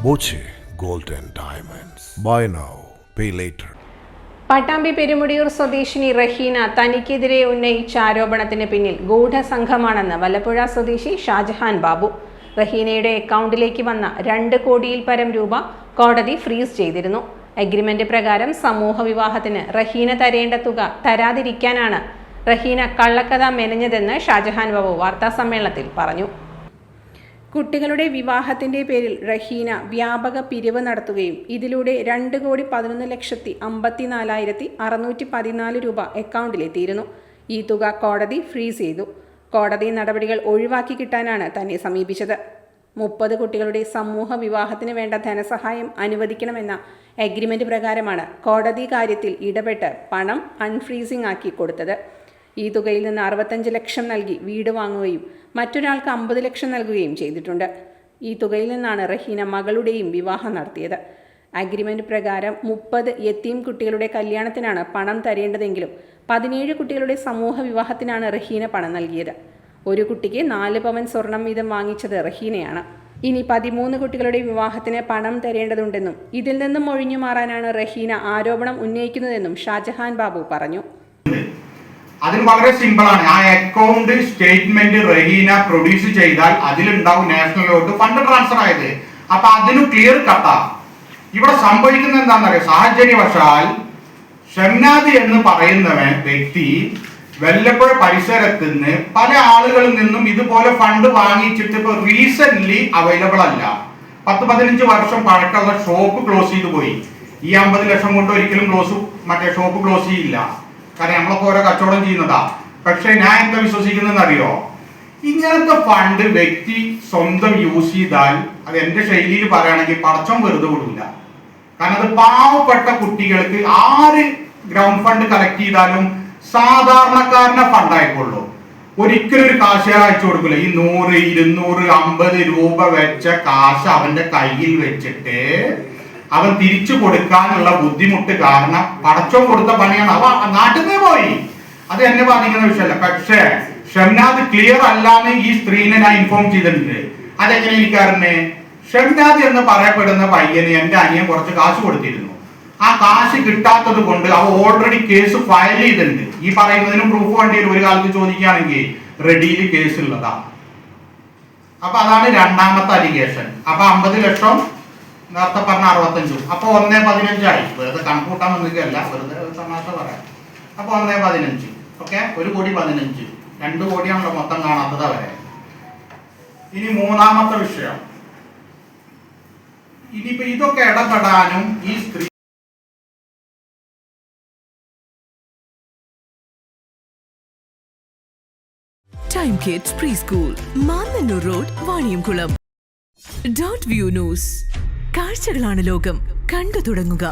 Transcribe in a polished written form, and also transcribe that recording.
Boche gold and diamonds. Buy now, pay later. Pattambi Perumudiyoor സ്വദേശിനി റഹീന തനിക്കെതിരെ ഉന്നയിച്ച ആരോപണത്തിന് പിന്നിൽ ഗൂഢസംഘമാണെന്ന് വല്ലപ്പുഴ സ്വദേശി ഷാജഹാൻ ബാബു. റഹീനയുടെ അക്കൗണ്ടിലേക്ക് വന്ന 2 കോടിയിൽ പരം രൂപ കോടതി ഫ്രീസ് ചെയ്തിരുന്നു. അഗ്രിമെന്റ് പ്രകാരം സമൂഹ വിവാഹത്തിന് റഹീന തരേണ്ട തുക തരാതിരിക്കാനാണ് റഹീന കള്ളക്കഥ മെനഞ്ഞതെന്ന് ഷാജഹാൻ ബാബു വാർത്താസമ്മേളനത്തിൽ പറഞ്ഞു. കുട്ടികളുടെ വിവാഹത്തിന്റെ പേരിൽ റഹീന വ്യാപക പിരിവ് നടത്തുകയും ഇതിലൂടെ 2,11,54,614 രൂപ അക്കൗണ്ടിലെത്തിയിരുന്നു. ഈ തുക കോടതി ഫ്രീസ് ചെയ്തു. കോടതി നടപടികൾ ഒഴിവാക്കി കിട്ടാനാണ് തന്നെ സമീപിച്ചത്. 30 കുട്ടികളുടെ സമൂഹ വിവാഹത്തിന് വേണ്ട ധനസഹായം അനുവദിക്കണമെന്ന അഗ്രിമെന്റ് പ്രകാരമാണ് കോടതി കാര്യത്തിൽ ഇടപെട്ട് പണം അൺഫ്രീസിംഗ് ആക്കി കൊടുത്തത്. ഈ തുകയിൽ നിന്ന് 65 ലക്ഷം നൽകി വീട് വാങ്ങുകയും മറ്റൊരാൾക്ക് 50 ലക്ഷം നൽകുകയും ചെയ്തിട്ടുണ്ട്. ഈ തുകയിൽ നിന്നാണ് റഹീന മകളുടെയും വിവാഹം നടത്തിയത്. അഗ്രിമെന്റ് പ്രകാരം 30 യത്തീം കുട്ടികളുടെ കല്യാണത്തിനാണ് പണം തരേണ്ടതെങ്കിലും 17 കുട്ടികളുടെ സമൂഹ വിവാഹത്തിനാണ് റഹീന പണം നൽകിയത്. ഒരു കുട്ടിക്ക് 4 പവൻ സ്വർണം വീതം വാങ്ങിച്ചത് റഹീനയാണ്. ഇനി 13 കുട്ടികളുടെ വിവാഹത്തിന് പണം തരേണ്ടതുണ്ടെന്നും ഇതിൽ നിന്നും ഒഴിഞ്ഞു മാറാനാണ് റഹീന ആരോപണം ഉന്നയിക്കുന്നതെന്നും ഷാജഹാൻ ബാബു പറഞ്ഞു. അതിന് വളരെ സിമ്പിൾ ആണ്. ആ അക്കൗണ്ട് സ്റ്റേറ്റ്മെന്റ് റഹീന പ്രൊഡ്യൂസ് ചെയ്താൽ അതിലുണ്ടാവും നാഷണലിലോട്ട് ഫണ്ട് ട്രാൻസ്ഫർ ആയത്. അപ്പൊ അതിന് ക്ലിയർ കട്ടാ. ഇവിടെ സംഭവിക്കുന്നത് എന്താണെന്നറിയാം, സാഹചര്യവശാൽ ഷംനാദ് എന്ന് പറയുന്ന വ്യക്തി വല്ലപ്പുഴ പരിസരത്ത് നിന്ന് പല ആളുകളിൽ നിന്നും ഇതുപോലെ ഫണ്ട് വാങ്ങിച്ചിട്ട് ഇപ്പൊ റീസെന്റ് അവൈലബിൾ അല്ല. 10-15 വർഷം പഴക്കമുള്ള ഷോപ്പ് ക്ലോസ് ചെയ്തു പോയി. ഈ 50 ലക്ഷം കൊണ്ട് ഒരിക്കലും ഷോപ്പ് ക്ലോസ് ചെയ്യില്ല. കാരണം നമ്മളൊക്കെ ഓരോ കച്ചവടം ചെയ്യുന്നതാ. പക്ഷെ ഞാൻ എന്താ വിശ്വസിക്കുന്നതെന്ന് അറിയോ, ഇങ്ങനത്തെ ഫണ്ട് വ്യക്തി സ്വന്തം യൂസ് ചെയ്താൽ അത് എന്റെ ശൈലിയിൽ പറയുകയാണെങ്കിൽ പടച്ചം വെറുതെ വിടില്ല. കാരണം അത് പാവപ്പെട്ട കുട്ടികൾക്ക് ആര് ഗ്രൗണ്ട് ഫണ്ട് കളക്ട് ചെയ്താലും സാധാരണക്കാരനെ ഫണ്ടായിക്കൊള്ളൂ. ഒരിക്കലും ഒരു കാശുകാർ അയച്ചു കൊടുക്കില്ല. ഈ 100, 200, 50 രൂപ വെച്ച കാശ് അവന്റെ കയ്യിൽ വെച്ചിട്ട് അവൻ തിരിച്ചു കൊടുക്കാനുള്ള ബുദ്ധിമുട്ട് കാരണം പടച്ചോ കൊടുത്ത പണിയാണ്. അവ നാട്ടിൽ നിന്ന് പോയി, അത് എന്നെ ബാധിക്കുന്ന വിഷയമല്ല. പക്ഷേ ഷംനാദ് ക്ലിയർ അല്ലാന്ന് ഈ സ്ത്രീനെ ഞാൻ ഇൻഫോം ചെയ്തിട്ടുണ്ട്. അതെങ്ങനെ എനിക്കറിഞ്ഞേ, ഷംനാദ് എന്ന് പറയപ്പെടുന്ന പയ്യന് എന്റെ അനിയൻ കുറച്ച് കാശ് കൊടുത്തിരുന്നു. ആ കാശ് കിട്ടാത്തത് കൊണ്ട് അവ ഓൾറെഡി കേസ് ഫയൽ ചെയ്തിട്ടുണ്ട്. ഈ പറയുന്നതിനും പ്രൂഫ് വേണ്ടി ഒരു കാലത്ത് ചോദിക്കുകയാണെങ്കിൽ റെഡിയിൽ കേസ് ഉള്ളതാ. അപ്പൊ അതാണ് രണ്ടാമത്തെ അലിഗേഷൻ. അപ്പൊ 50 ലക്ഷം നേരത്തെ പറഞ്ഞ 65, അപ്പൊ 1.15 ആയി. വെറുതെ കണക്കൂട്ടാൻ നിൽക്കുകയല്ല, വെറുതെ തമാശ പറയാം. അപ്പൊ 1.15, ഓക്കെ, 1,15,00,000, 2 കോടിയാണല്ലോ മൊത്തം കാണാത്തത് അവരെ. ഇനി മൂന്നാമത്തെ വിഷയം, ഇനിയിപ്പോ ഇതൊക്കെ ഇടപെടാനും ഈ സ്ത്രീ time kids pre school, Mannannur road, Vaniyamkulam. Dot view news. കാഴ്ചകളാണ് ലോകം, കണ്ടു തുടങ്ങുക.